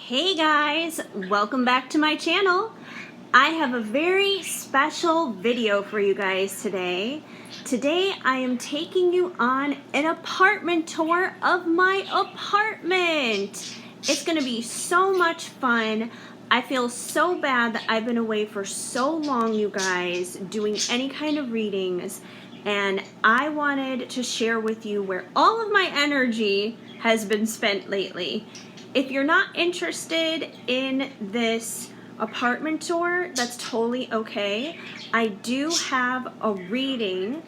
Hey guys, welcome back to my channel. I have a very special video for you guys today. Today I am taking you on an apartment tour of my apartment. It's gonna be so much fun. I feel so bad that I've been away for so long, you guys, doing any kind of readings, and I wanted to share with you where all of my energy has been spent lately. If you're not interested in this apartment tour, that's totally okay. I do have a reading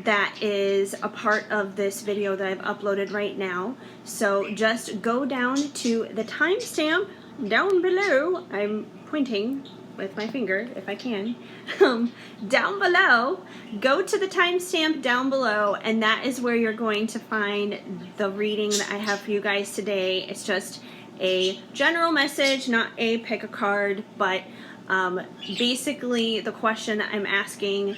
that is a part of this video that I've uploaded right now. So just go down to the timestamp down below. I'm pointing with my finger if I can. Down below, go to the timestamp down below, and that is where you're going to find the reading that I have for you guys today. It's just a general message, not a pick a card, but basically the question that I'm asking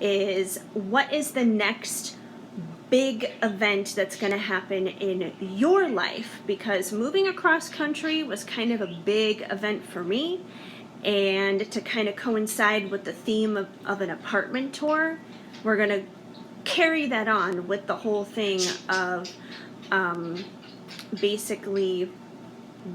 is, what is the next big event that's going to happen in your life? Because moving across country was kind of a big event for me, and to kind of coincide with the theme of an apartment tour, we're going to carry that on with the whole thing of basically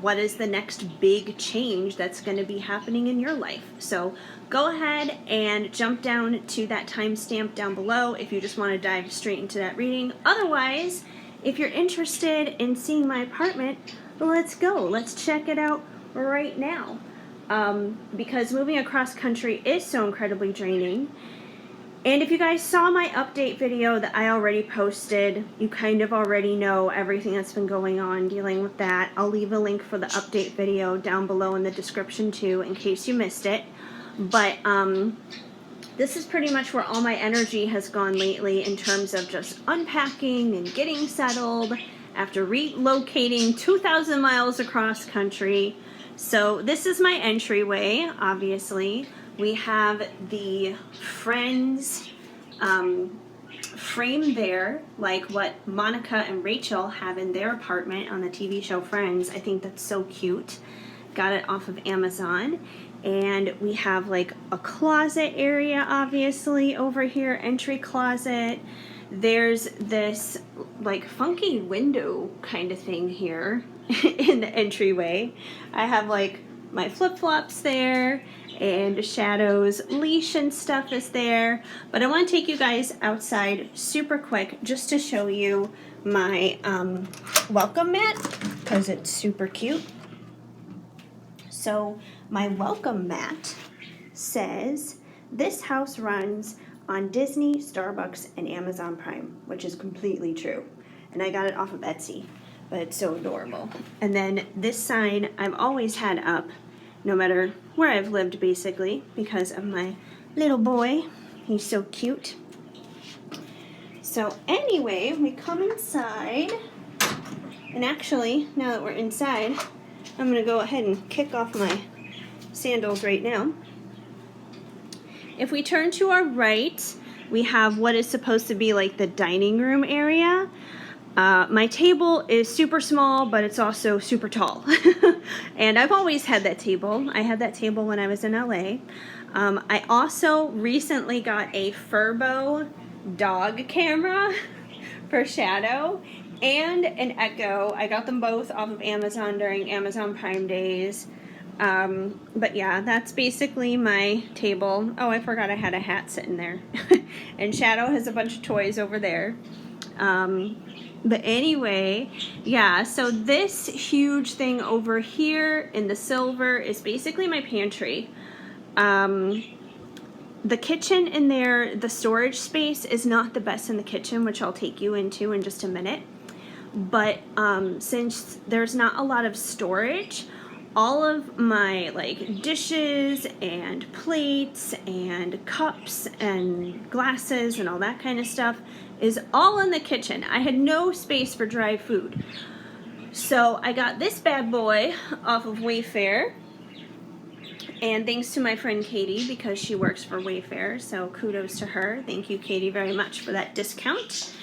what is the next big change that's going to be happening in your life. So go ahead and jump down to that timestamp down below if you just want to dive straight into that reading. Otherwise, if you're interested in seeing my apartment, let's go. Let's check it out right now. Because moving across country is so incredibly draining. And if you guys saw my update video that I already posted, you kind of already know everything that's been going on dealing with that. I'll leave a link for the update video down below in the description too, in case you missed it. But this is pretty much where all my energy has gone lately in terms of just unpacking and getting settled after relocating 2,000 miles across country. So this is my entryway, obviously. We have the Friends frame there, like what Monica and Rachel have in their apartment on the TV show Friends. I think that's so cute. Got it off of Amazon. And we have like a closet area, obviously, over here, entry closet. There's this like funky window kind of thing here in the entryway. I have like my flip-flops there, and Shadow's leash and stuff is there. But I want to take you guys outside super quick just to show you my welcome mat, because it's super cute. So my welcome mat says, "This house runs on Disney, Starbucks, and Amazon Prime," which is completely true. And I got it off of Etsy, but it's so adorable. And then this sign I've always had up, no matter where I've lived, basically, because of my little boy. He's so cute. So anyway, we come inside, and actually, now that we're inside, I'm going to go ahead and kick off my sandals right now. If we turn to our right, we have what is supposed to be like the dining room area. My table is super small, but it's also super tall. And I've always had that table. I had that table when I was in LA. I also recently got a Furbo dog camera for Shadow and an Echo. I got them both off of Amazon during Amazon Prime days. But yeah, that's basically my table. Oh, I forgot I had a hat sitting there. And Shadow has a bunch of toys over there. But anyway, yeah, so this huge thing over here in the silver is basically my pantry. The kitchen in there, the storage space is not the best in the kitchen, which I'll take you into in just a minute. But since there's not a lot of storage, all of my like dishes and plates and cups and glasses and all that kind of stuff is all in the kitchen. I had no space for dry food. So I got this bad boy off of Wayfair. And thanks to my friend Katie, because she works for Wayfair. So kudos to her. Thank you, Katie, very much for that discount.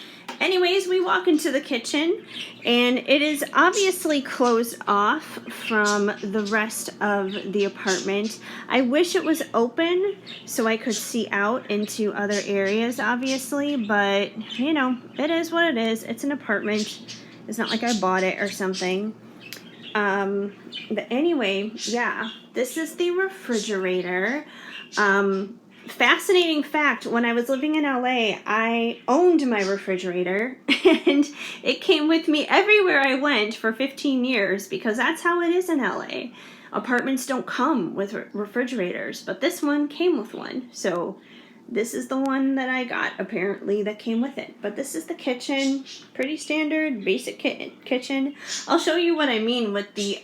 Anyways, we walk into the kitchen, and it is obviously closed off from the rest of the apartment. I wish it was open so I could see out into other areas, obviously, but, you know, it is what it is. It's an apartment. It's not like I bought it or something. But anyway, yeah, this is the refrigerator. Fascinating fact, when I was living in LA, I owned my refrigerator, and it came with me everywhere I went for 15 years, because that's how it is in LA. Apartments don't come with refrigerators, but this one came with one. So this is the one that I got, apparently, that came with it. But this is the kitchen. Pretty standard, basic kitchen. I'll show you what I mean with the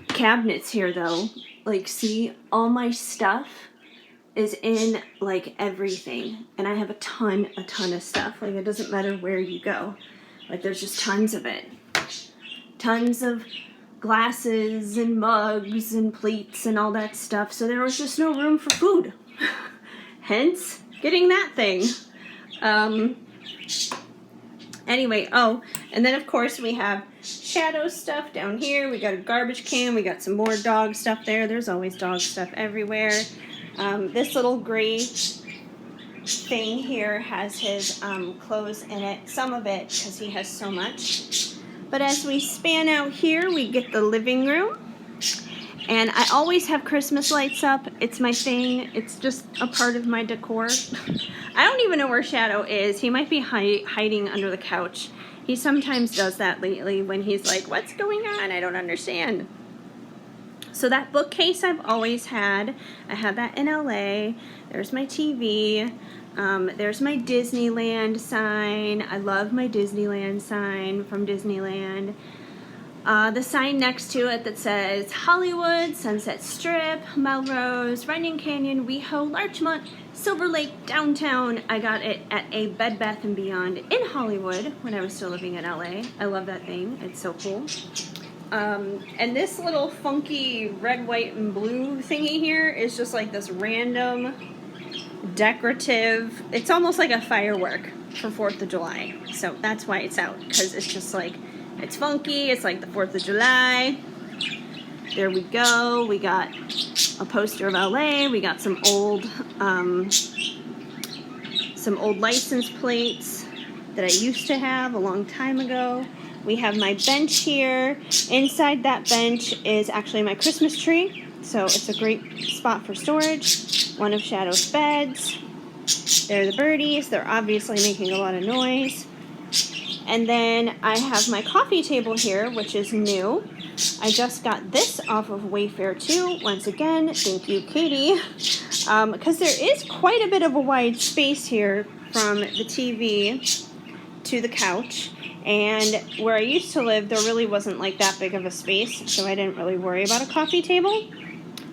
cabinets here, though. Like, see, all my stuff is in, like, everything. And I have a ton of stuff. Like, it doesn't matter where you go. Like, there's just tons of it. Tons of glasses and mugs and plates and all that stuff. So there was just no room for food. Hence, getting that thing. Anyway, oh, and then of course we have shadow stuff down here. We got a garbage can. We got some more dog stuff there. There's always dog stuff everywhere. This little gray thing here has his clothes in it. Some of it, because he has so much. But as we span out here, we get the living room. And I always have Christmas lights up. It's my thing. It's just a part of my decor. I don't even know where Shadow is. He might be hiding under the couch. He sometimes does that lately when he's like, what's going on? I don't understand. So that bookcase I've always had. I have that in LA. There's my TV. There's my Disneyland sign. I love my Disneyland sign from Disneyland. The sign next to it that says Hollywood, Sunset Strip, Melrose, Runyon Canyon, WeHo, Larchmont, Silver Lake, downtown. I got it at a Bed Bath & Beyond in Hollywood when I was still living in LA. I love that thing. It's so cool. And this little funky red, white, and blue thingy here is just like this random decorative, it's almost like a firework for 4th of July. So that's why it's out, because it's just like, it's funky, it's like the 4th of July. There we go. We got a poster of LA. We got some old license plates that I used to have a long time ago. We have my bench here. Inside that bench is actually my Christmas tree. So it's a great spot for storage. One of Shadow's beds. There are the birdies. They're obviously making a lot of noise. And then I have my coffee table here, which is new. I just got this off of Wayfair too. Once again, thank you, Katie. Because there is quite a bit of a wide space here from the TV to the couch. And where I used to live, there really wasn't like that big of a space, so I didn't really worry about a coffee table.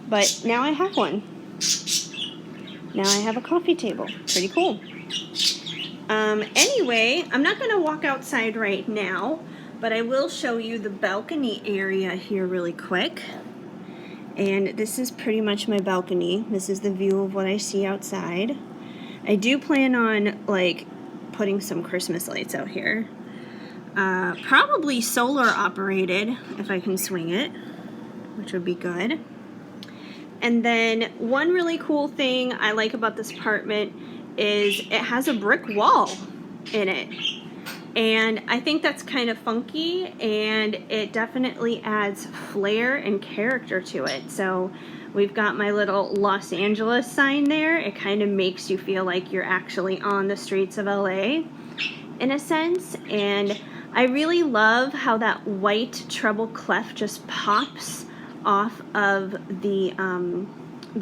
But now I have one. Now I have a coffee table. Pretty cool. Anyway, I'm not going to walk outside right now, but I will show you the balcony area here really quick. And this is pretty much my balcony. This is the view of what I see outside. I do plan on, like, putting some Christmas lights out here. Probably solar operated, if I can swing it, which would be good. And then one really cool thing I like about this apartment is it has a brick wall in it. And I think that's kind of funky, and it definitely adds flair and character to it. So we've got my little Los Angeles sign there. It kind of makes you feel like you're actually on the streets of LA in a sense. And I really love how that white treble clef just pops off of the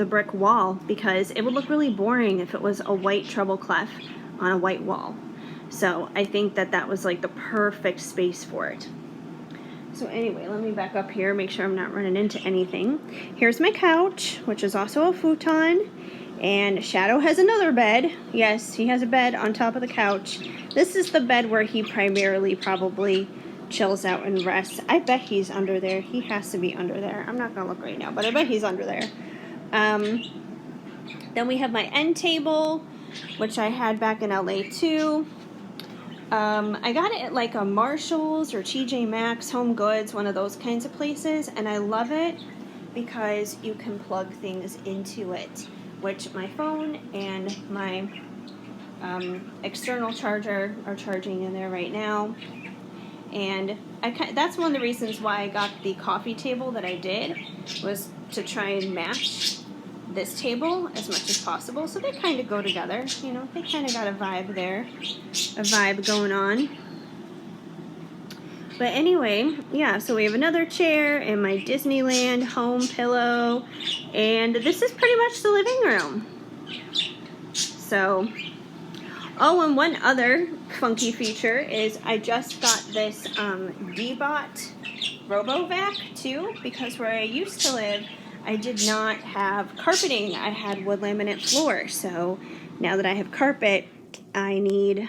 brick wall, because it would look really boring if it was a white treble clef on a white wall. So I think that that was like the perfect space for it. So anyway, let me back up here, make sure I'm not running into anything. Here's my couch, which is also a futon. And Shadow has another bed. Yes, he has a bed on top of the couch. This is the bed where he primarily probably chills out and rests. I bet he's under there. He has to be under there. I'm not going to look right now, but I bet he's under there. Then we have my end table, which I had back in LA too. I got it at like a Marshall's or TJ Maxx, Home Goods, one of those kinds of places, and I love it because you can plug things into it, which my phone and my external charger are charging in there right now. And that's one of the reasons why I got the coffee table that I did, was to try and match this table as much as possible. So they kind of go together, you know, they kind of got a vibe there, a vibe going on. But anyway, yeah, so we have another chair and my Disneyland home pillow, and this is pretty much the living room. So, oh, and one other funky feature is I just got this D-Bot RoboVac too, because where I used to live, I did not have carpeting. I had wood laminate floor. So now that I have carpet, I need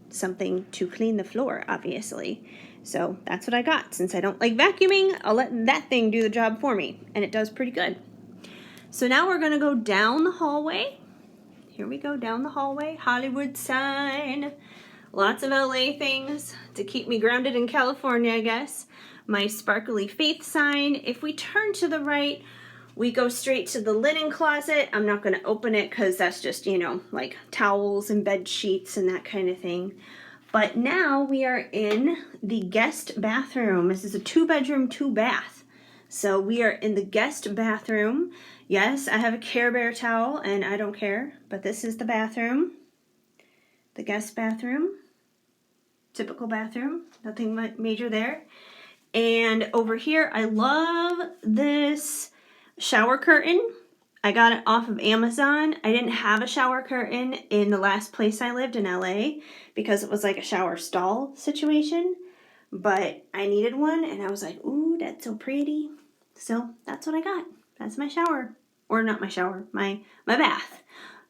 something to clean the floor, obviously. So that's what I got. Since I don't like vacuuming, I'll let that thing do the job for me, and it does pretty good. So now we're going to go down the hallway. Here we go, down the hallway. Hollywood sign. Lots of LA things to keep me grounded in California, I guess. My sparkly faith sign. If we turn to the right, we go straight to the linen closet. I'm not going to open it because that's just, you know, like towels and bed sheets and that kind of thing. But now we are in the guest bathroom. This is a 2-bedroom, 2-bath. So we are in the guest bathroom. Yes, I have a Care Bear towel and I don't care, but this is the bathroom. The guest bathroom. Typical bathroom. Nothing major there. And over here, I love this shower curtain. I got it off of Amazon. I didn't have a shower curtain in the last place I lived in LA because it was like a shower stall situation. But I needed one and I was like, ooh, that's so pretty. So that's what I got. That's my shower. Or not my shower, my bath.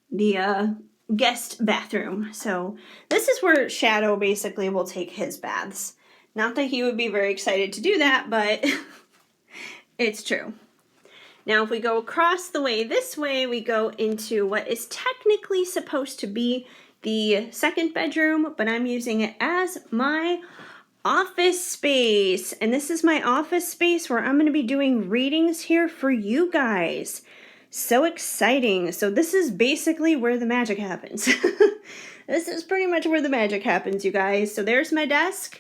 The guest bathroom. So this is where Shadow basically will take his baths. Not that he would be very excited to do that, but it's true. Now if we go across the way this way, we go into what is technically supposed to be the second bedroom, but I'm using it as my office space. And this is my office space where I'm going to be doing readings here for you guys. So exciting. So this is basically where the magic happens. This is pretty much where the magic happens, you guys. So there's my desk.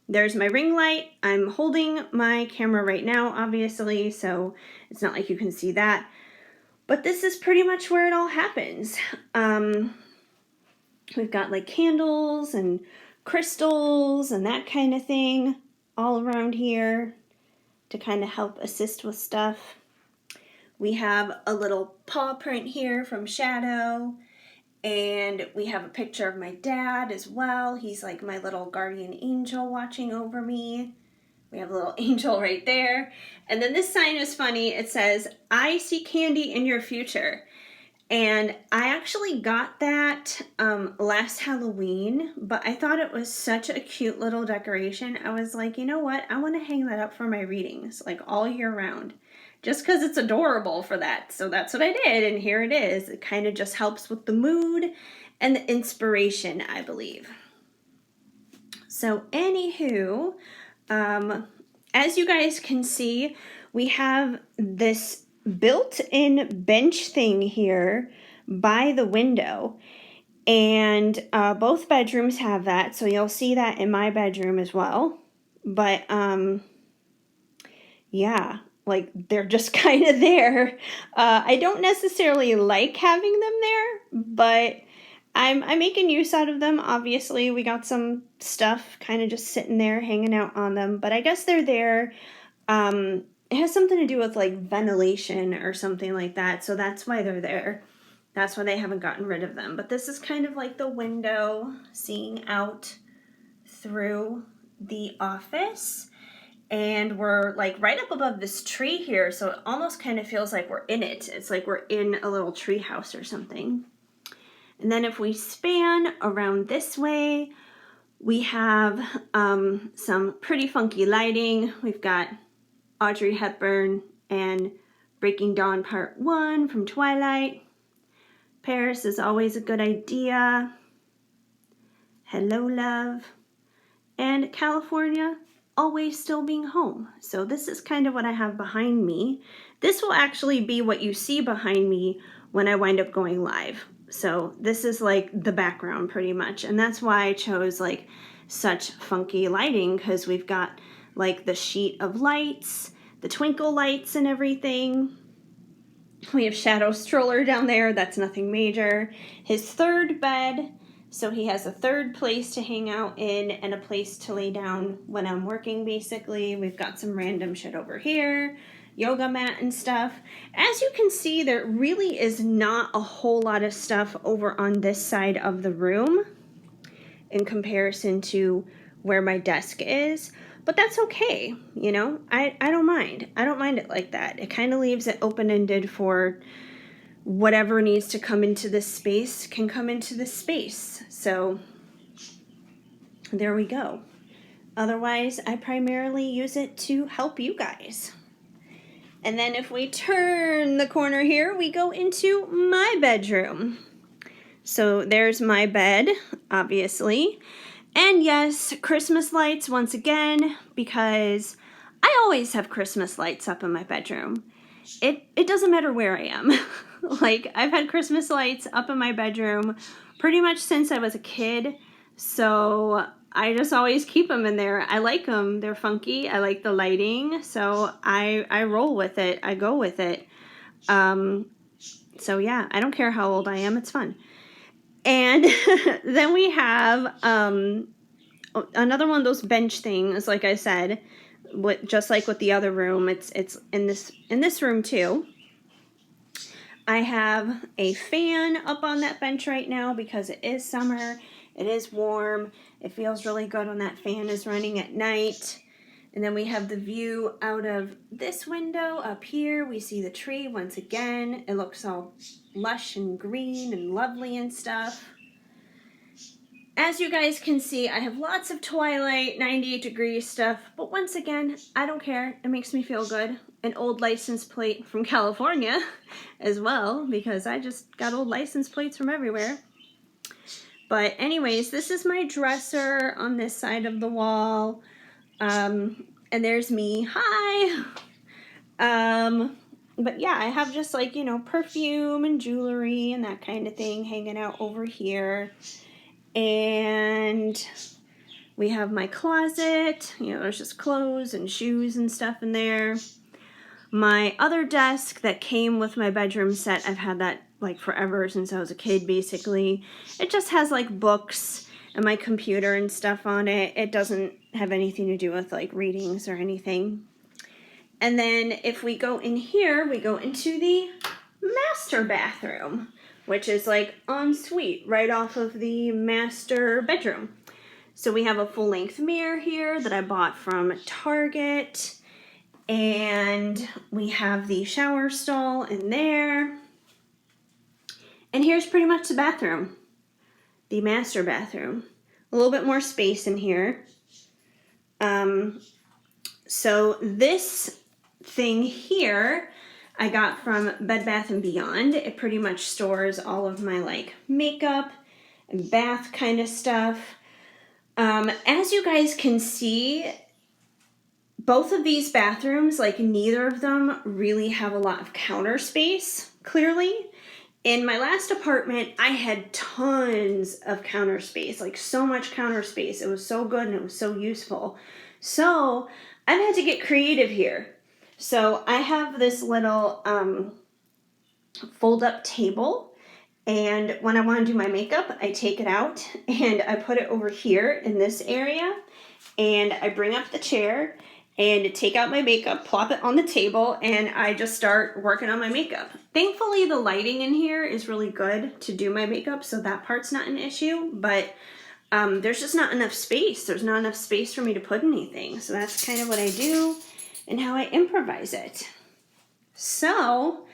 There's my ring light. I'm holding my camera right now, obviously, so it's not like you can see that. But this is pretty much where it all happens. We've got like candles and crystals and that kind of thing all around here to kind of help assist with stuff. We have a little paw print here from Shadow, and we have a picture of my dad as well. He's like my little guardian angel watching over me. We have a little angel right there. And then this sign is funny. It says, I see candy in your future. And I actually got that last Halloween, but I thought it was such a cute little decoration. I was like, you know what? I want to hang that up for my readings, like all year round. Just because it's adorable for that. So that's what I did, and here it is. It kind of just helps with the mood and the inspiration, I believe. So anywho, as you guys can see, we have this built-in bench thing here by the window. And both bedrooms have that, so you'll see that in my bedroom as well. But, yeah. Like, they're just kind of there. I don't necessarily like having them there, but I'm making use out of them. Obviously, we got some stuff kind of just sitting there, hanging out on them. But I guess they're there. It has something to do with, like, ventilation or something like that. So that's why they're there. That's why they haven't gotten rid of them. But this is kind of like the window seeing out through the office. And we're like right up above this tree here, so it almost kind of feels like we're in it. It's like we're in a little tree house or something. And then if we span around this way, we have some pretty funky lighting. We've got Audrey Hepburn and Breaking Dawn Part 1 from Twilight. Paris is always a good idea. hello love, and California, always still being home. So this is kind of what I have behind me. This will actually be what you see behind me when I wind up going live. So this is like the background pretty much. And that's why I chose like such funky lighting, because we've got like the sheet of lights, the twinkle lights and everything. We have Shadow Stroller down there. That's nothing major. His third bed. So he has a third place to hang out in and a place to lay down when I'm working, basically. We've got some random shit over here, yoga mat and stuff. As you can see, there really is not a whole lot of stuff over on this side of the room in comparison to where my desk is. But that's okay, you know? I don't mind. I don't mind it like that. It kind of leaves it open-ended for whatever needs to come into this space can come into this space. So there we go. Otherwise, I primarily use it to help you guys. And then if we turn the corner here, we go into my bedroom. So there's my bed, obviously. And yes, Christmas lights once again, because I always have Christmas lights up in my bedroom. It doesn't matter where I am. Like, I've had Christmas lights up in my bedroom pretty much since I was a kid, so I just always keep them in there. I like them. They're funky. I like the lighting, so I roll with it. I go with it. So yeah, I don't care how old I am. It's fun. And then we have another one of those bench things, like I said, just like with the other room. It's in this room too. I have a fan up on that bench right now because it is summer. It is warm. It feels really good when that fan is running at night. And then we have the view out of this window up here. We see the tree once again. It looks all lush and green and lovely and stuff. As you guys can see, I have lots of Twilight 98 degrees stuff, but once again, I don't care. It makes me feel good. An old license plate from California as well, because I just got old license plates from everywhere. But anyways, this is my dresser on this side of the wall. And there's me. Hi! But yeah, I have just like, you know, perfume and jewelry and that kind of thing hanging out over here. And we have my closet, you know, there's just clothes and shoes and stuff in there. My other desk that came with my bedroom set, I've had that like forever, since I was a kid basically. It just has like books and my computer and stuff on it. It doesn't have anything to do with like readings or anything. And then if we go in here, we go into the master bathroom, which is like ensuite right off of the master bedroom. So we have a full-length mirror here that I bought from Target, and we have the shower stall in there. And here's pretty much the bathroom, the master bathroom. A little bit more space in here. So this thing here I got from Bed Bath & Beyond. It pretty much stores all of my like makeup and bath kind of stuff. As you guys can see, both of these bathrooms, like neither of them really have a lot of counter space, clearly. In my last apartment, I had tons of counter space, like so much counter space. It was so good and it was so useful. So I've had to get creative here. So I have this little fold-up table, and when I want to do my makeup, I take it out and I put it over here in this area, and I bring up the chair and take out my makeup, plop it on the table, and I just start working on my makeup. Thankfully, the lighting in here is really good to do my makeup, so that part's not an issue, but there's just not enough space. There's not enough space for me to put anything, so that's kind of what I do and how I improvise it. So,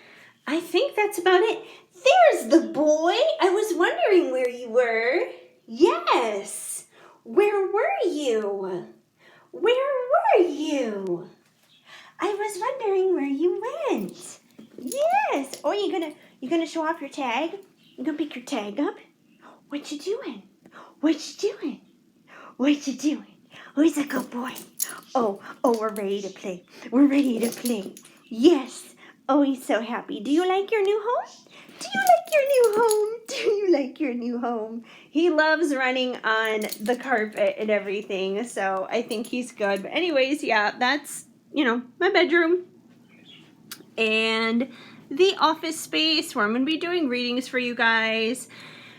I think that's about it. There's the boy! I was wondering where you were. Yes! Where were you? Where were you? I was wondering where you went. Yes! Oh, you gonna show off your tag? You gonna pick your tag up? What you doing? What you doing? What you doing? Who's a good boy? Oh, we're ready to play. We're ready to play. Yes. Oh, he's so happy. Do you like your new home? Do you like your new home? Do you like your new home? He loves running on the carpet and everything, so I think he's good. But anyways, yeah, that's, my bedroom. And the office space where I'm going to be doing readings for you guys.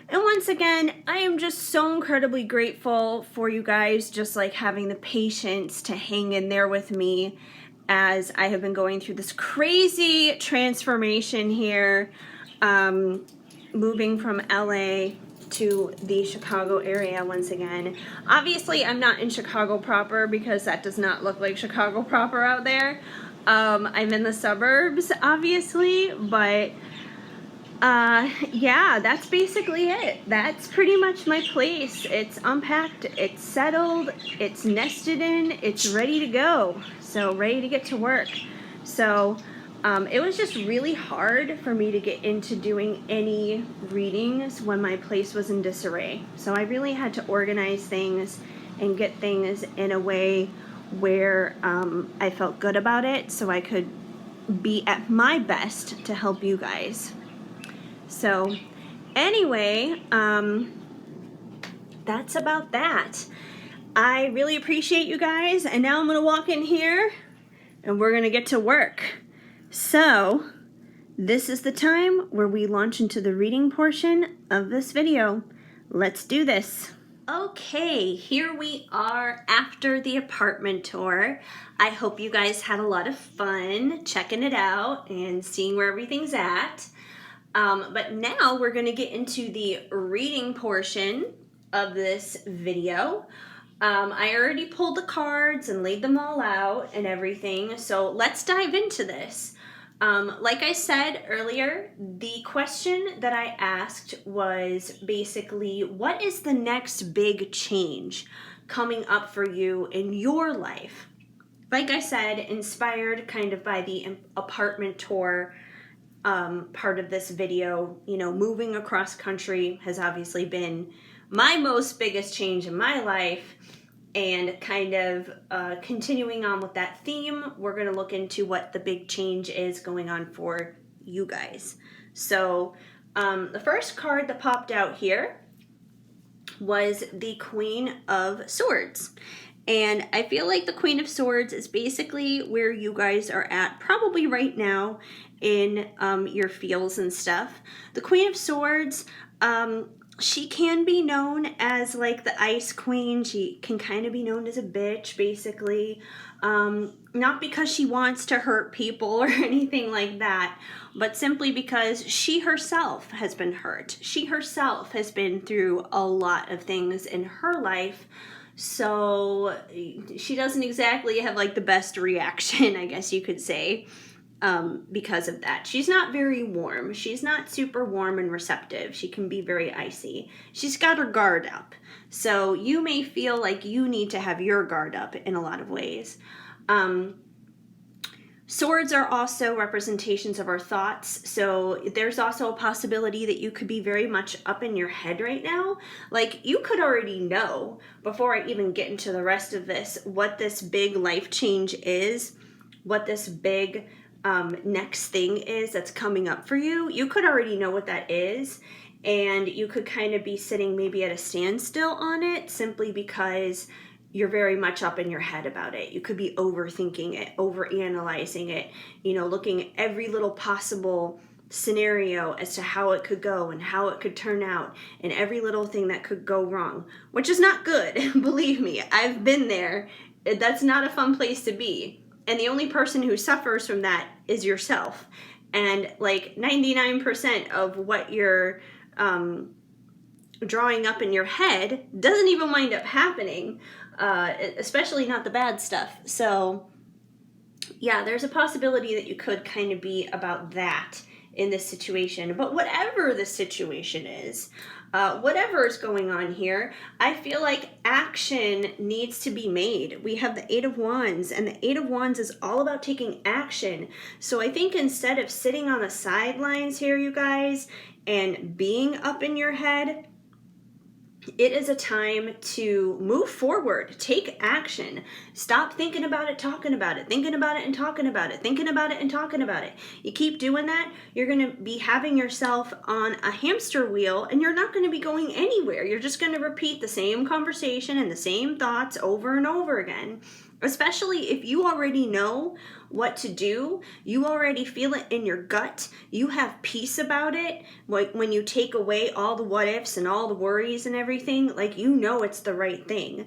And once again, I am just so incredibly grateful for you guys just like having the patience to hang in there with me as I have been going through this crazy transformation here, moving from LA to the Chicago area once again. Obviously, I'm not in Chicago proper because that does not look like Chicago proper out there. I'm in the suburbs, obviously, but yeah, that's basically it. That's pretty much my place. It's unpacked, it's settled, it's nested in, it's ready to go. So ready to get to work. So it was just really hard for me to get into doing any readings when my place was in disarray. So I really had to organize things and get things in a way where I felt good about it so I could be at my best to help you guys. So anyway, that's about that. I really appreciate you guys, and now I'm going to walk in here and we're going to get to work. So this is the time where we launch into the reading portion of this video. Let's do this. Okay, here we are after the apartment tour. I hope you guys had a lot of fun checking it out and seeing where everything's at. But now we're going to get into the reading portion of this video. I already pulled the cards and laid them all out and everything, so let's dive into this. Like I said earlier, the question that I asked was basically, what is the next big change coming up for you in your life? Like I said, inspired kind of by the apartment tour part of this video. Moving across country has obviously been my most biggest change in my life, and kind of continuing on with that theme, we're going to look into what the big change is going on for you guys. So the first card that popped out here was the Queen of Swords. And I feel like the Queen of Swords is basically where you guys are at probably right now in your feels and stuff. The Queen of Swords, she can be known as like the Ice Queen. She can kind of be known as a bitch, basically. Not because she wants to hurt people or anything like that, but simply because she herself has been hurt. She herself has been through a lot of things in her life. So she doesn't exactly have like the best reaction, I guess you could say, because of that. She's not very warm. She's not super warm and receptive. She can be very icy. She's got her guard up. So you may feel like you need to have your guard up in a lot of ways. Swords are also representations of our thoughts, so there's also a possibility that you could be very much up in your head right now. Like, you could already know, before I even get into the rest of this, what this big life change is, what this big next thing is that's coming up for you. You could already know what that is, and you could kind of be sitting maybe at a standstill on it simply because you're very much up in your head about it. You could be overthinking it, overanalyzing it, looking at every little possible scenario as to how it could go and how it could turn out and every little thing that could go wrong, which is not good. Believe me, I've been there. That's not a fun place to be. And the only person who suffers from that is yourself. And like 99% of what you're drawing up in your head doesn't even wind up happening. Especially not the bad stuff. So yeah, there's a possibility that you could kind of be about that in this situation. But whatever the situation is, whatever is going on here, I feel like action needs to be made. We have the Eight of Wands, and the Eight of Wands is all about taking action. So I think instead of sitting on the sidelines here, you guys, and being up in your head, it is a time to move forward, take action. Stop thinking about it, talking about it, thinking about it and talking about it, thinking about it and talking about it. You keep doing that, you're going to be having yourself on a hamster wheel and you're not going to be going anywhere. You're just going to repeat the same conversation and the same thoughts over and over again. Especially if you already know what to do, you already feel it in your gut, you have peace about it. Like when you take away all the what ifs and all the worries and everything, like you know it's the right thing.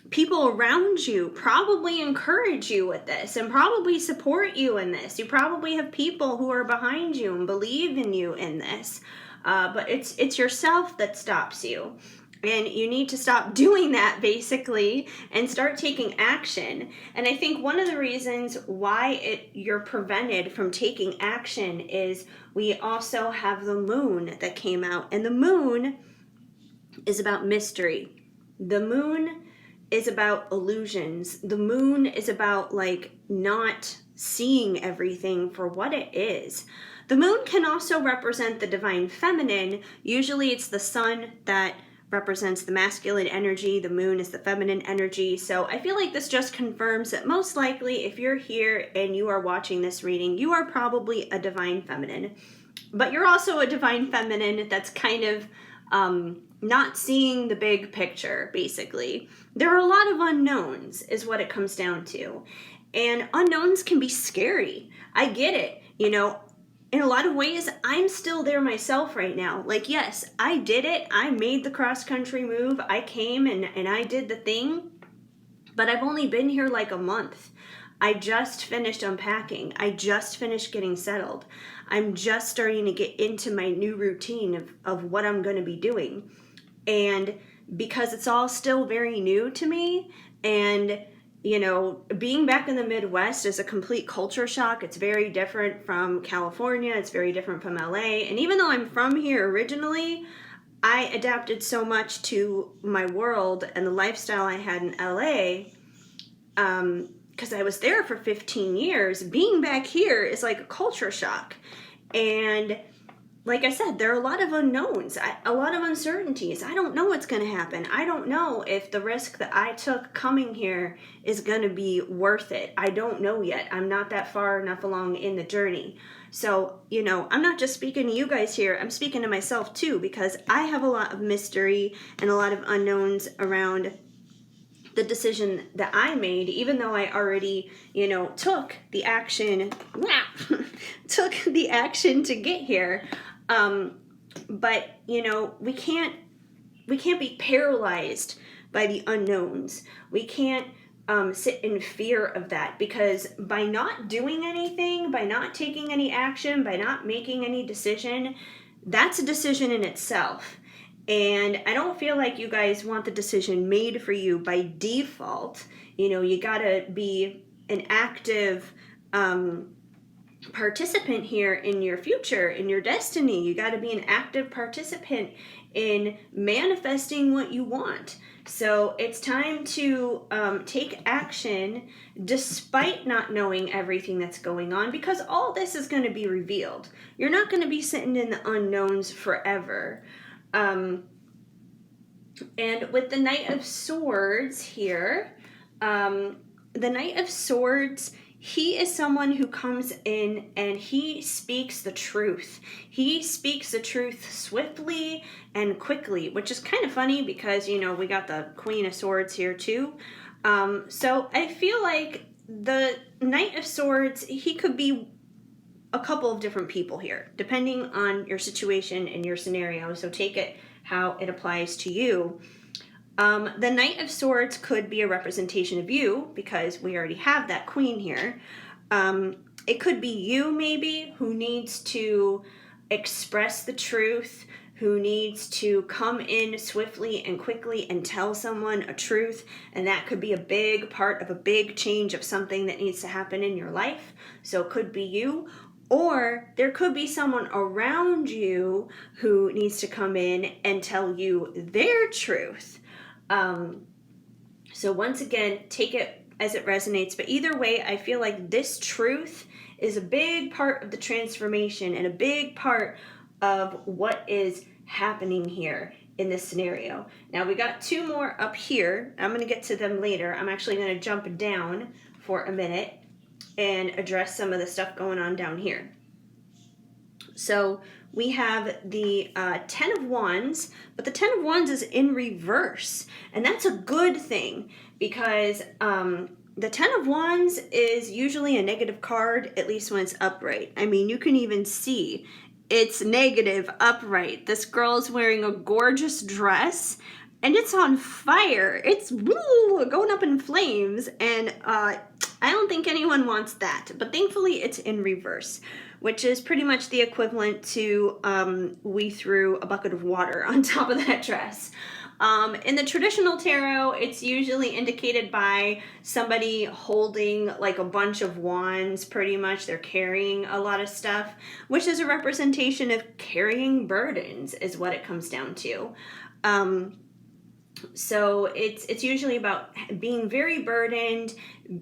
People around you probably encourage you with this and probably support you in this. You probably have people who are behind you and believe in you in this. But it's yourself that stops you. And you need to stop doing that basically and start taking action. And I think one of the reasons why you're prevented from taking action is we also have the moon that came out. And the moon is about mystery. The moon is about illusions. The moon is about like not seeing everything for what it is. The moon can also represent the divine feminine. Usually it's the sun that represents the masculine energy, the moon is the feminine energy. So I feel like this just confirms that most likely if you're here and you are watching this reading, you are probably a divine feminine. But you're also a divine feminine that's kind of not seeing the big picture, basically. There are a lot of unknowns is what it comes down to. And unknowns can be scary. I get it, you know. In a lot of ways, I'm still there myself right now. Like, yes, I did it. I made the cross-country move. I came and I did the thing. But I've only been here like a month. I just finished unpacking. I just finished getting settled. I'm just starting to get into my new routine of what I'm going to be doing. And because it's all still very new to me, and you know, being back in the Midwest is a complete culture shock. It's very different from California. It's very different from LA. And even though I'm from here originally, I adapted so much to my world and the lifestyle I had in LA because I was there for 15 years. Being back here is like a culture shock. And like I said, there are a lot of unknowns, a lot of uncertainties. I don't know what's going to happen. I don't know if the risk that I took coming here is going to be worth it. I don't know yet. I'm not that far enough along in the journey. So, you know, I'm not just speaking to you guys here. I'm speaking to myself too, because I have a lot of mystery and a lot of unknowns around the decision that I made, even though I already, you know, took the action, took the action to get here. But you know, we can't be paralyzed by the unknowns. We can't sit in fear of that, because by not doing anything, by not taking any action, by not making any decision, that's a decision in itself. And I don't feel like you guys want the decision made for you by default. You know, you gotta be an active participant here in your future, in your destiny. You got to be an active participant in manifesting what you want. So it's time to take action despite not knowing everything that's going on, because all this is going to be revealed. You're not going to be sitting in the unknowns forever. And with the Knight of Swords here, the Knight of Swords, he is someone who comes in and he speaks the truth. He speaks the truth swiftly and quickly, which is kind of funny because, you know, we got the Queen of Swords here too. So I feel like the Knight of Swords, he could be a couple of different people here, depending on your situation and your scenario. So take it how it applies to you. The Knight of Swords could be a representation of you, because we already have that Queen here. It could be you, maybe, who needs to express the truth, who needs to come in swiftly and quickly and tell someone a truth, and that could be a big part of a big change of something that needs to happen in your life. So it could be you. Or there could be someone around you who needs to come in and tell you their truth. So once again, take it as it resonates. But either way, I feel like this truth is a big part of the transformation and a big part of what is happening here. in this scenario. Now we got 2 more up here. I'm going to get to them later. I'm actually going to jump down for a minute and address some of the stuff going on down here. So we have the 10 of Wands, but the 10 of Wands is in reverse. And that's a good thing because the 10 of Wands is usually a negative card, at least when it's upright. I mean, you can even see it's negative upright. This girl is wearing a gorgeous dress and it's on fire. It's going up in flames, and I don't think anyone wants that. But thankfully it's in reverse, which is pretty much the equivalent to we threw a bucket of water on top of that dress. In the traditional tarot, it's usually indicated by somebody holding like a bunch of wands, pretty much. They're carrying a lot of stuff, which is a representation of carrying burdens, is what it comes down to. So it's usually about being very burdened,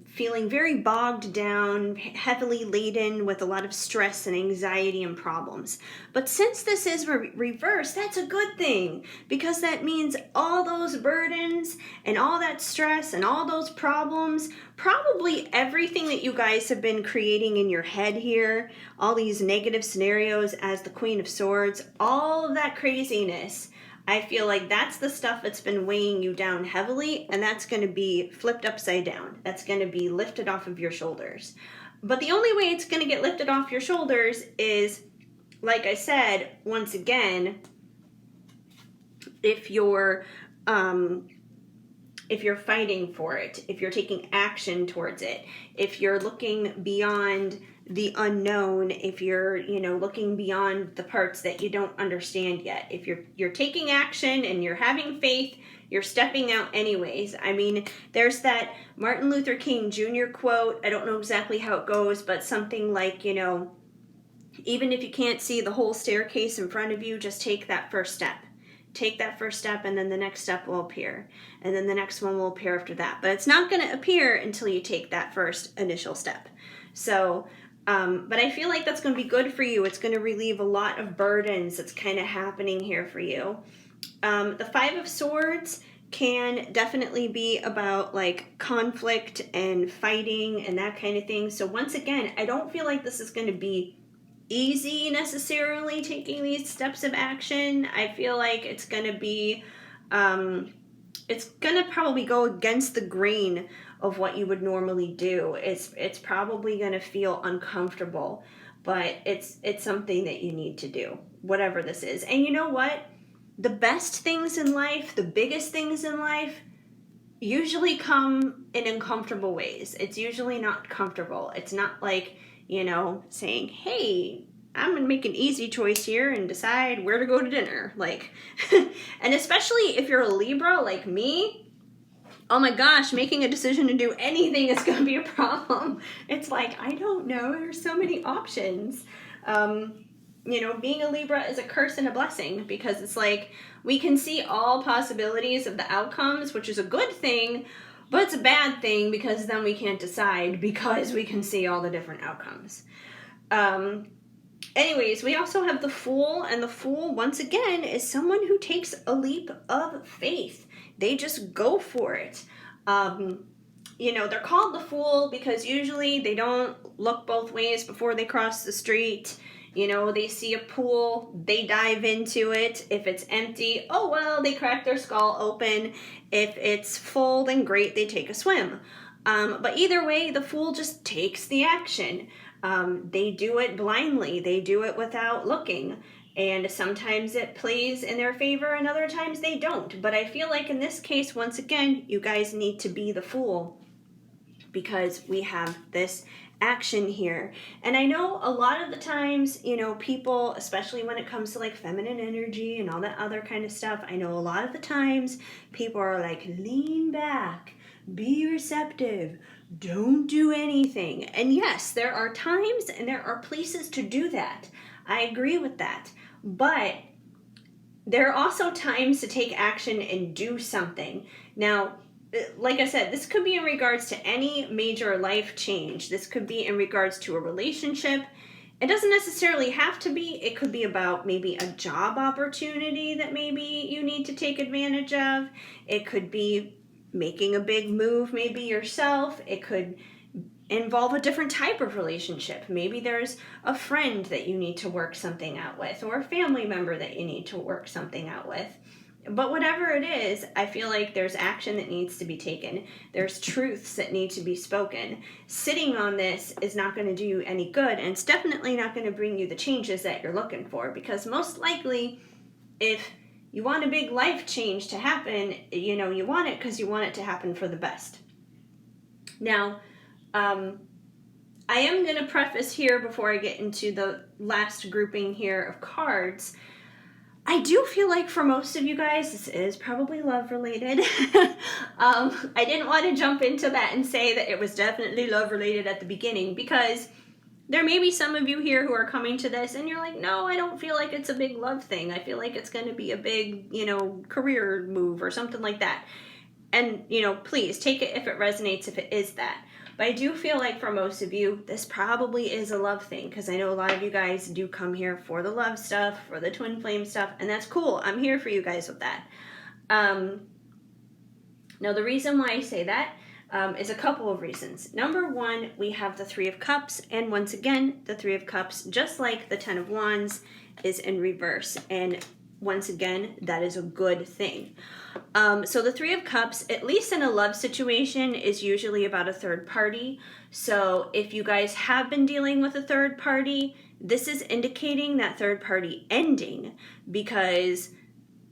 feeling very bogged down, heavily laden with a lot of stress and anxiety and problems. But since this is reversed, that's a good thing, because that means all those burdens and all that stress and all those problems, probably everything that you guys have been creating in your head here, all these negative scenarios as the Queen of Swords, all of that craziness, I feel like that's the stuff that's been weighing you down heavily, and that's going to be flipped upside down. That's going to be lifted off of your shoulders. But the only way it's going to get lifted off your shoulders is, like I said, once again, if you're fighting for it, if you're taking action towards it, if you're looking beyond the unknown, if you're, looking beyond the parts that you don't understand yet, if you're taking action and you're having faith, you're stepping out anyways. I mean, there's that Martin Luther King Jr. quote. I don't know exactly how it goes, but something like, even if you can't see the whole staircase in front of you, just take that first step. Take that first step, and then the next step will appear. And then the next one will appear after that. But it's not going to appear until you take that first initial step. So, but I feel like that's going to be good for you. It's going to relieve a lot of burdens that's kind of happening here for you. The 5 of Swords can definitely be about like conflict and fighting and that kind of thing. So once again, I don't feel like this is going to be easy necessarily, taking these steps of action. I feel like it's going to be, it's going to probably go against the grain of what you would normally do. It's probably going to feel uncomfortable, but it's something that you need to do, whatever this is. And you know what? The best things in life, the biggest things in life, usually come in uncomfortable ways. It's usually not comfortable. It's not like, saying, hey, I'm going to make an easy choice here and decide where to go to dinner. Like, and especially if you're a Libra like me, oh my gosh, making a decision to do anything is going to be a problem. It's like, I don't know. There's so many options. Being a Libra is a curse and a blessing, because it's like we can see all possibilities of the outcomes, which is a good thing, but it's a bad thing because then we can't decide because we can see all the different outcomes. Anyways, we also have the Fool, and the Fool, once again, is someone who takes a leap of faith. They just go for it. They're called the Fool because usually they don't look both ways before they cross the street. They see a pool, they dive into it. If it's empty, oh well, they crack their skull open. If it's full, then great, they take a swim. But either way, the Fool just takes the action. They do it blindly. They do it without looking. And sometimes it plays in their favor and other times they don't. But I feel like in this case, once again, you guys need to be the Fool, because we have this action here. And I know a lot of the times, people, especially when it comes to like feminine energy and all that other kind of stuff, I know a lot of the times people are like, lean back, be receptive, don't do anything. And yes, there are times and there are places to do that. I agree with that. But there are also times to take action and do something. Now, like I said, this could be in regards to any major life change. This could be in regards to a relationship. it doesn't necessarily have to be. It could be about maybe a job opportunity that maybe you need to take advantage of. It could be making a big move maybe yourself. It could involve a different type of relationship. Maybe there's a friend that you need to work something out with, or a family member that you need to work something out with. But whatever it is, I feel like there's action that needs to be taken. There's truths that need to be spoken. Sitting on this is not going to do you any good, and it's definitely not going to bring you the changes that you're looking for, because most likely, if you want a big life change to happen, you want it because you want it to happen for the best. Now, I am going to preface here before I get into the last grouping here of cards. I do feel like for most of you guys, this is probably love related. I didn't want to jump into that and say that it was definitely love related at the beginning, because there may be some of you here who are coming to this and you're like, no, I don't feel like it's a big love thing. I feel like it's going to be a big, career move or something like that. And, please take it if it resonates, if it is that. But I do feel like for most of you, this probably is a love thing, because I know a lot of you guys do come here for the love stuff, for the twin flame stuff, and that's cool. I'm here for you guys with that. Now, the reason why I say that is a couple of reasons. Number one, we have the Three of Cups, and once again, the Three of Cups, just like the Ten of Wands, is in reverse, and once again, that is a good thing. So the Three of Cups, at least in a love situation, is usually about a third party. So if you guys have been dealing with a third party, this is indicating that third party ending, because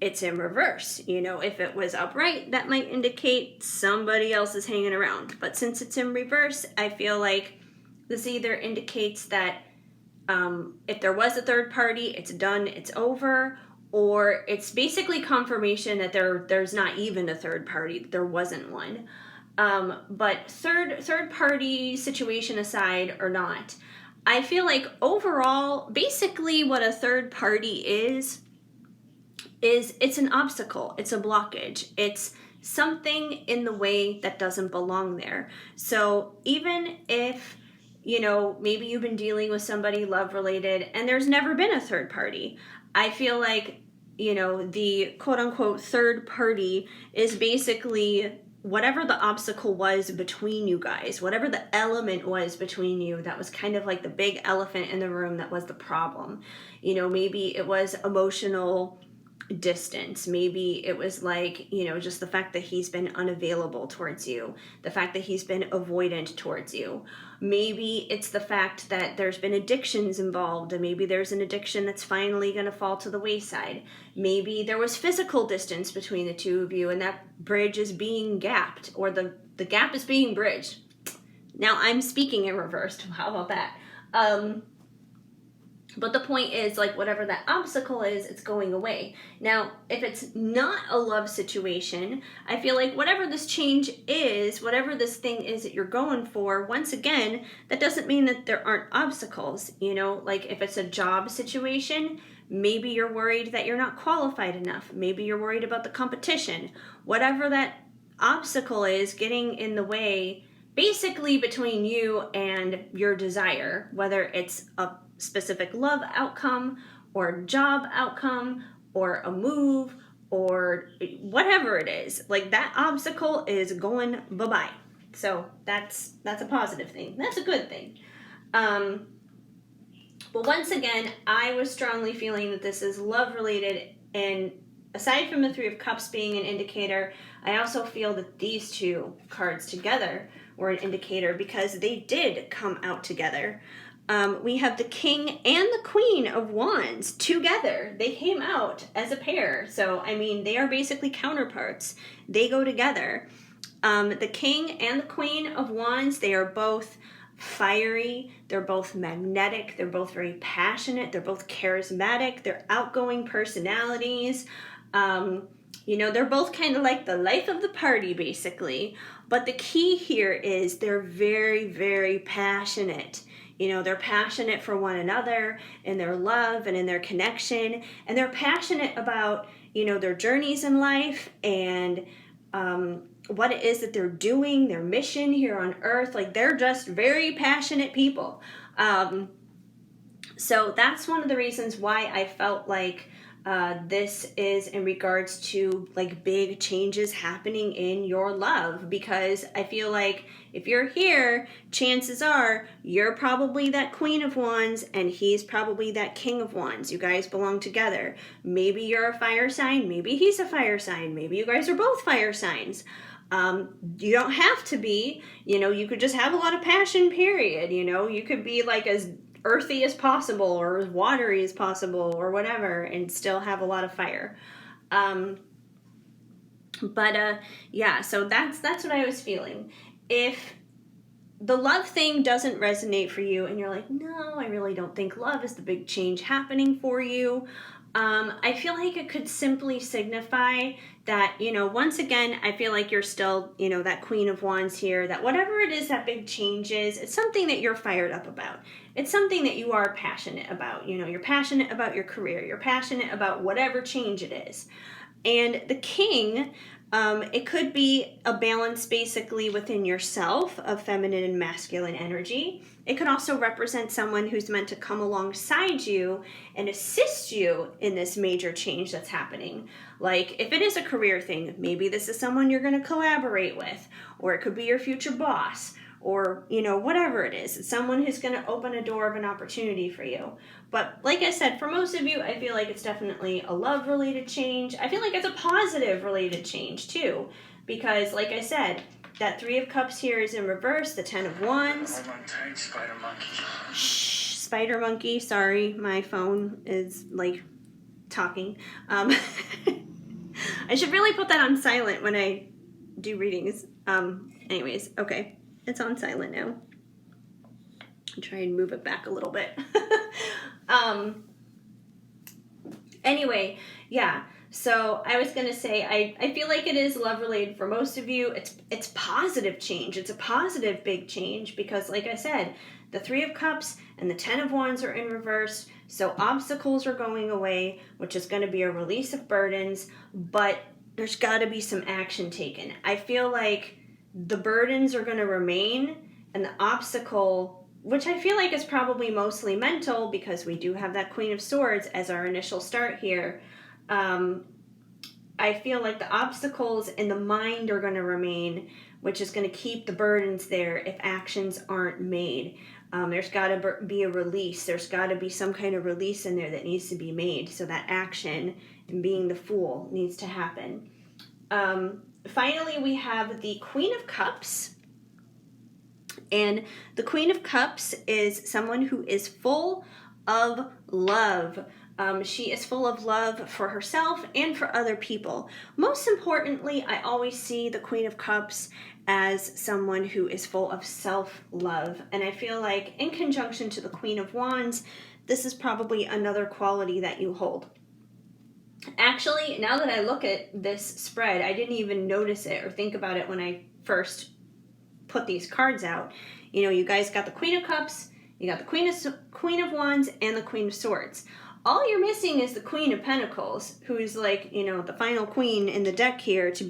it's in reverse. If it was upright, that might indicate somebody else is hanging around. But since it's in reverse, I feel like this either indicates that if there was a third party, it's done, it's over, or it's basically confirmation that there's not even a third party, there wasn't one. But third party situation aside or not, I feel like overall, basically what a third party is it's an obstacle, it's a blockage, it's something in the way that doesn't belong there. So even if maybe you've been dealing with somebody love related and there's never been a third party, I feel like, the quote unquote third party is basically whatever the obstacle was between you guys, whatever the element was between you that was kind of like the big elephant in the room that was the problem. Maybe it was emotional distance. Maybe it was like, just the fact that he's been unavailable towards you, the fact that he's been avoidant towards you. Maybe it's the fact that there's been addictions involved, and maybe there's an addiction that's finally going to fall to the wayside. Maybe there was physical distance between the two of you, and that bridge is being gapped, or the gap is being bridged. Now I'm speaking in reverse. How about that? But the point is, like, whatever that obstacle is, it's going away. Now, if it's not a love situation, I feel like whatever this change is, whatever this thing is that you're going for, once again, that doesn't mean that there aren't obstacles. Like if it's a job situation, maybe you're worried that you're not qualified enough. Maybe you're worried about the competition. Whatever that obstacle is getting in the way, basically between you and your desire, whether it's a specific love outcome or job outcome or a move or whatever it is, like that obstacle is going bye-bye. So that's a positive thing. That's a good thing. But once again, I was strongly feeling that this is love related, and aside from the Three of Cups being an indicator, I also feel that these two cards together were an indicator, because they did come out together. We have the King and the Queen of Wands together. They came out as a pair. So, they are basically counterparts. They go together. The King and the Queen of Wands, they are both fiery. They're both magnetic. They're both very passionate. They're both charismatic. They're outgoing personalities. They're both kind of like the life of the party, basically. But the key here is they're very, very passionate. They're passionate for one another in their love and in their connection. And they're passionate about, their journeys in life and what it is that they're doing, their mission here on earth. Like, they're just very passionate people. So that's one of the reasons why I felt like this is in regards to like big changes happening in your love, because I feel like if you're here, chances are you're probably that Queen of Wands and he's probably that King of Wands. You guys belong together. Maybe you're a fire sign, maybe he's a fire sign, maybe you guys are both fire signs. You don't have to be, you could just have a lot of passion, period. You could be like as earthy as possible or as watery as possible or whatever and still have a lot of fire. Yeah, so that's what I was feeling. If the love thing doesn't resonate for you and you're like, no, I really don't think love is the big change happening for you, I feel like it could simply signify that, once again, I feel like you're still, that Queen of Wands here, that whatever it is that big change is, it's something that you're fired up about. It's something that you are passionate about. You're passionate about your career. You're passionate about whatever change it is. And the King, it could be a balance basically within yourself of feminine and masculine energy. It could also represent someone who's meant to come alongside you and assist you in this major change that's happening. Like if it is a career thing, maybe this is someone you're going to collaborate with, or it could be your future boss, or whatever it is. It's someone who's going to open a door of an opportunity for you. But like I said, for most of you, I feel like it's definitely a love related change. I feel like it's a positive related change too, because like I said, that 3 of Cups here is in reverse, the 10 of Wands. Hold on tight, spider monkey. Shh, spider monkey, sorry, my phone is like talking. I should really put that on silent when I do readings. Anyways, okay. It's on silent now. I'll try and move it back a little bit. Anyway, yeah. So I was gonna say I feel like it is love related for most of you. It's positive change. It's a positive big change because, like I said, the 3 of Cups and the 10 of Wands are in reverse. So obstacles are going away, which is going to be a release of burdens. But there's got to be some action taken. I feel like the burdens are going to remain, and the obstacle, which I feel like is probably mostly mental because we do have that Queen of Swords as our initial start here. I feel like the obstacles in the mind are going to remain, which is going to keep the burdens there if actions aren't made. There's got to be a release. There's got to be some kind of release in there that needs to be made. So that action and being the Fool needs to happen. Finally, we have the Queen of Cups. And the Queen of Cups is someone who is full of love. She is full of love for herself and for other people. Most importantly, I always see the Queen of Cups as someone who is full of self-love. And I feel like in conjunction to the Queen of Wands, this is probably another quality that you hold. Actually, now that I look at this spread, I didn't even notice it or think about it when I first put these cards out. You guys got the Queen of Cups, you got the Queen of Wands, and the Queen of Swords. All you're missing is the Queen of Pentacles, who's like, the final queen in the deck here to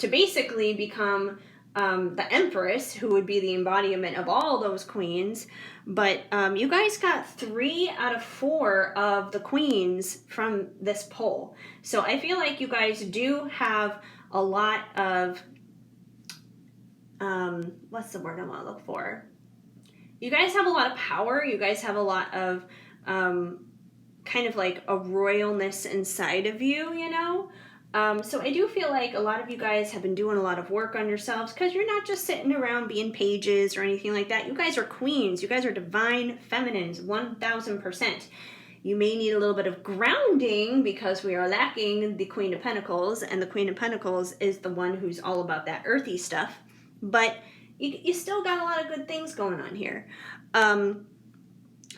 basically become the Empress, who would be the embodiment of all those queens. But you guys got 3 out of 4 of the queens from this poll. So I feel like you guys do have a lot of, what's the word I want to look for? You guys have a lot of power. You guys have a lot of kind of like a royalness inside of you, So I do feel like a lot of you guys have been doing a lot of work on yourselves because you're not just sitting around being pages or anything like that. You guys are queens. You guys are divine feminines, 1000%. You may need a little bit of grounding because we are lacking the Queen of Pentacles, and the Queen of Pentacles is the one who's all about that earthy stuff. But you still got a lot of good things going on here.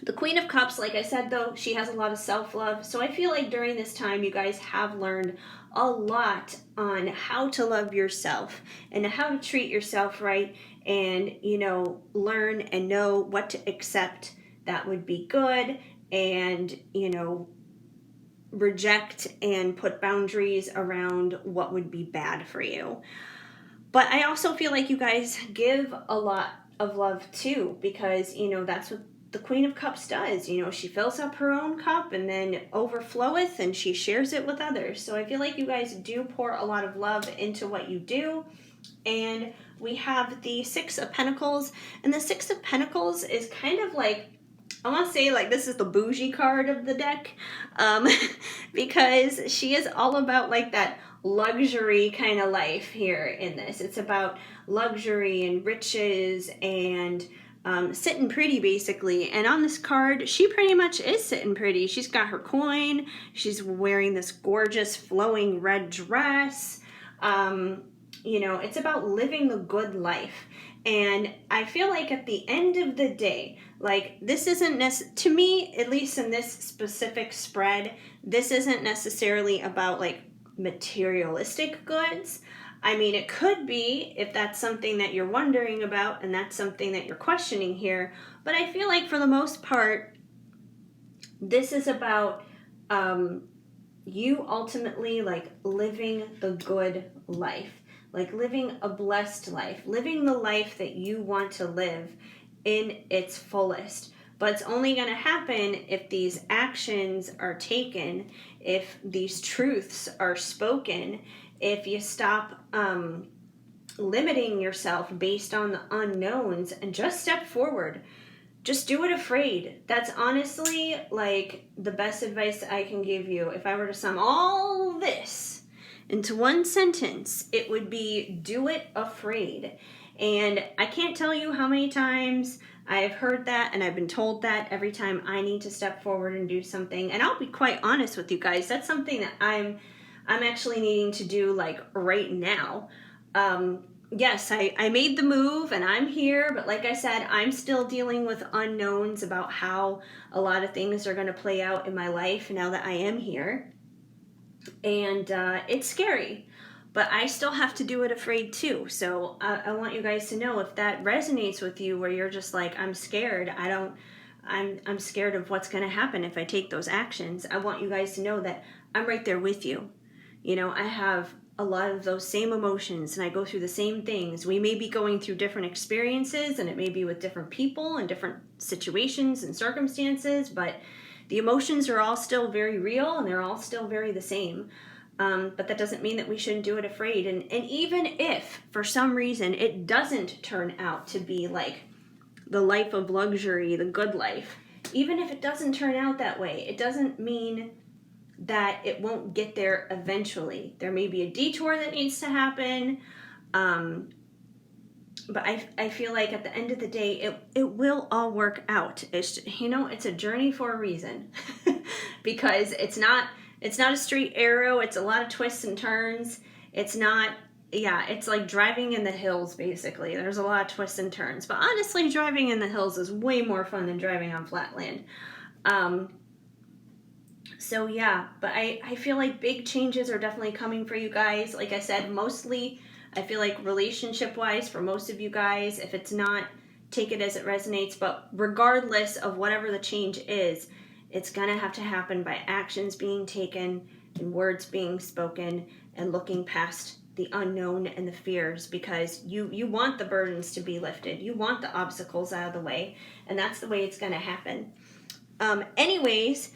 The Queen of Cups, like I said, though, she has a lot of self-love. So I feel like during this time, you guys have learned a lot on how to love yourself and how to treat yourself right and, learn and know what to accept that would be good and, reject and put boundaries around what would be bad for you. But I also feel like you guys give a lot of love too, because, that's what the Queen of Cups does. You know, she fills up her own cup and then overfloweth and she shares it with others. So I feel like you guys do pour a lot of love into what you do. And we have the Six of Pentacles. And the Six of Pentacles is kind of like, I want to say like this is the bougie card of the deck. Because she is all about like that luxury kind of life here in this. It's about luxury and riches and sitting pretty basically. And on this card, she pretty much is sitting pretty. She's got her coin. She's wearing this gorgeous flowing red dress. You know, it's about living the good life. And I feel like at the end of the day, like this isn't to me, at least in this specific spread, this isn't necessarily about like materialistic goods. I mean, it could be if that's something that you're wondering about and that's something that you're questioning here. But I feel like for the most part, this is about you ultimately like living the good life, like living a blessed life, living the life that you want to live in its fullest. But it's only going to happen if these actions are taken, if these truths are spoken, if you stop limiting yourself based on the unknowns and just step forward. Just do it afraid. That's honestly like the best advice I can give you. If I were to sum all this into one sentence, it would be do it afraid. And I can't tell you how many times I've heard that and I've been told that every time I need to step forward and do something. And I'll be quite honest with you guys, that's something that I'm actually needing to do like right now. Yes, I made the move and I'm here, but like I said, I'm still dealing with unknowns about how a lot of things are going to play out in my life now that I am here. And it's scary, but I still have to do it afraid too. So I want you guys to know if that resonates with you, where you're just like, I'm scared. I'm scared of what's going to happen if I take those actions. I want you guys to know that I'm right there with you. You know, I have a lot of those same emotions and I go through the same things. We may be going through different experiences and it may be with different people and different situations and circumstances, but the emotions are all still very real and they're all still very the same. But that doesn't mean that we shouldn't do it afraid. And even if for some reason it doesn't turn out to be like the life of luxury, the good life, even if it doesn't turn out that way, it doesn't mean that it won't get there eventually. There may be a detour that needs to happen. But I feel like at the end of the day, it will all work out. It's, you know, it's a journey for a reason. Because it's not a straight arrow. It's a lot of twists and turns. It's not, yeah, it's like driving in the hills, basically. There's a lot of twists and turns. But honestly, driving in the hills is way more fun than driving on flat land. So yeah, but I feel like big changes are definitely coming for you guys. Like I said, mostly I feel like relationship-wise for most of you guys. If it's not, take it as it resonates. But regardless of whatever the change is, it's going to have to happen by actions being taken and words being spoken and looking past the unknown and the fears, because you want the burdens to be lifted. You want the obstacles out of the way, and that's the way it's going to happen. Anyways,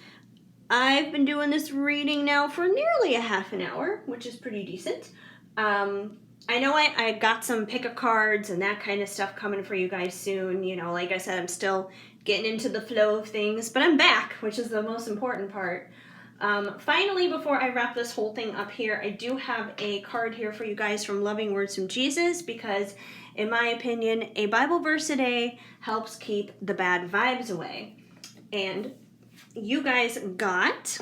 I've been doing this reading now for nearly a half an hour, which is pretty decent. I know I got some pick-a cards and that kind of stuff coming for you guys soon. You know, like I said, I'm still getting into the flow of things, but I'm back, which is the most important part. Finally, before I wrap this whole thing up here, I do have a card here for you guys from Loving Words from Jesus, because in my opinion, a Bible verse a day helps keep the bad vibes away. And you guys got,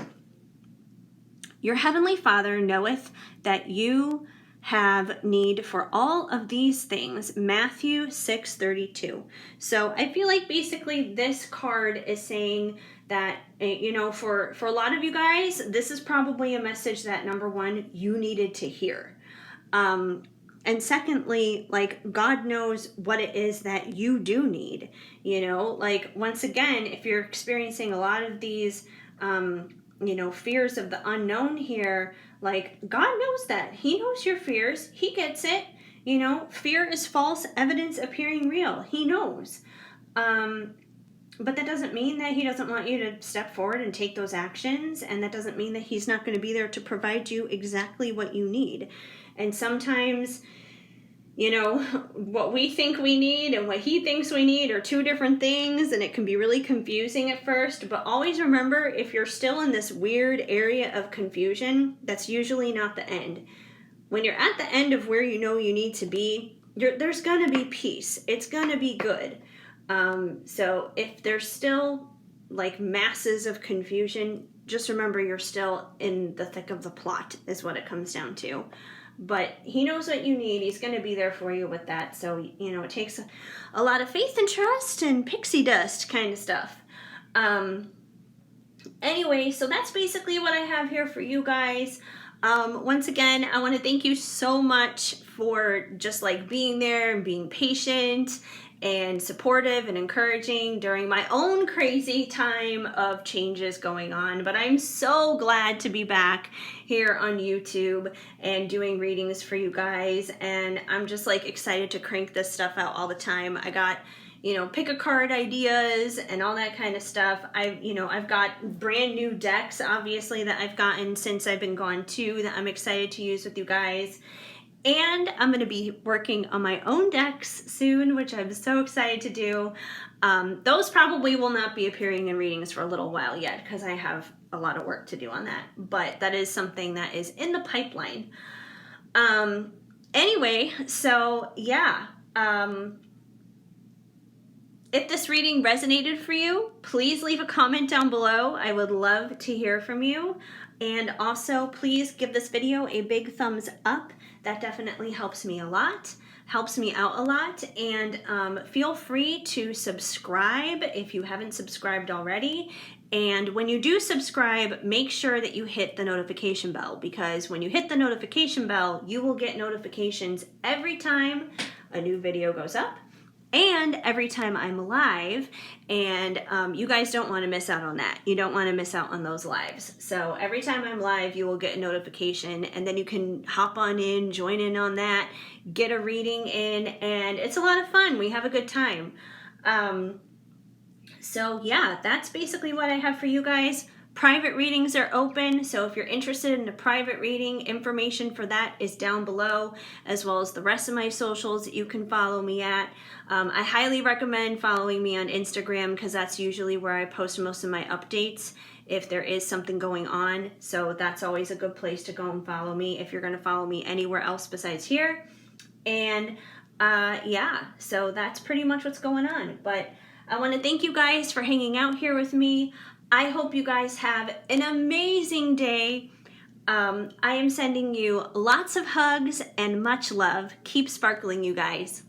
your heavenly Father knoweth that you have need for all of these things. Matthew 6:32. So I feel like basically this card is saying that, you know, for a lot of you guys, this is probably a message that, number one, you needed to hear. And secondly, like, God knows what it is that you do need. You know, like, once again, if you're experiencing a lot of these, you know, fears of the unknown here, like, God knows that. He knows your fears. He gets it. You know, fear is false evidence appearing real. He knows. But that doesn't mean that he doesn't want you to step forward and take those actions, and that doesn't mean that he's not going to be there to provide you exactly what you need. And sometimes, you know, what we think we need and what he thinks we need are two different things, and it can be really confusing at first. But always remember, if you're still in this weird area of confusion, that's usually not the end. When you're at the end of where you know you need to be, there's going to be peace. It's going to be good. So if there's still like masses of confusion, just remember you're still in the thick of the plot is what it comes down to. But he knows what you need. He's going to be there for you with that. So, you know, it takes a lot of faith and trust and pixie dust kind of stuff. Anyway, so that's basically what I have here for you guys. Once again, I want to thank you so much for just like being there and being patient and supportive and encouraging during my own crazy time of changes going on. But I'm so glad to be back here on YouTube and doing readings for you guys. And I'm just like excited to crank this stuff out all the time. I got, you know, pick a card ideas and all that kind of stuff. I've got brand new decks, obviously, that I've gotten since I've been gone too, that I'm excited to use with you guys. And I'm going to be working on my own decks soon, which I'm so excited to do. Those probably will not be appearing in readings for a little while yet because I have a lot of work to do on that. But that is something that is in the pipeline. Anyway, so yeah. If this reading resonated for you, please leave a comment down below. I would love to hear from you. And also, please give this video a big thumbs up. That definitely helps me a lot, helps me out a lot. And feel free to subscribe if you haven't subscribed already. And when you do subscribe, make sure that you hit the notification bell, because when you hit the notification bell, you will get notifications every time a new video goes up. And every time I'm live, and you guys don't want to miss out on that. You don't want to miss out on those lives. So every time I'm live, you will get a notification, and then you can hop on in, join in on that, get a reading in, and it's a lot of fun. We have a good time. So yeah, that's basically what I have for you guys. Private readings are open, so if you're interested in a private reading, information for that is down below, as well as the rest of my socials that you can follow me at. I highly recommend following me on Instagram because that's usually where I post most of my updates if there is something going on. So that's always a good place to go and follow me if you're going to follow me anywhere else besides here. And yeah, so that's pretty much what's going on. But I want to thank you guys for hanging out here with me. I hope you guys have an amazing day. I am sending you lots of hugs and much love. Keep sparkling, you guys.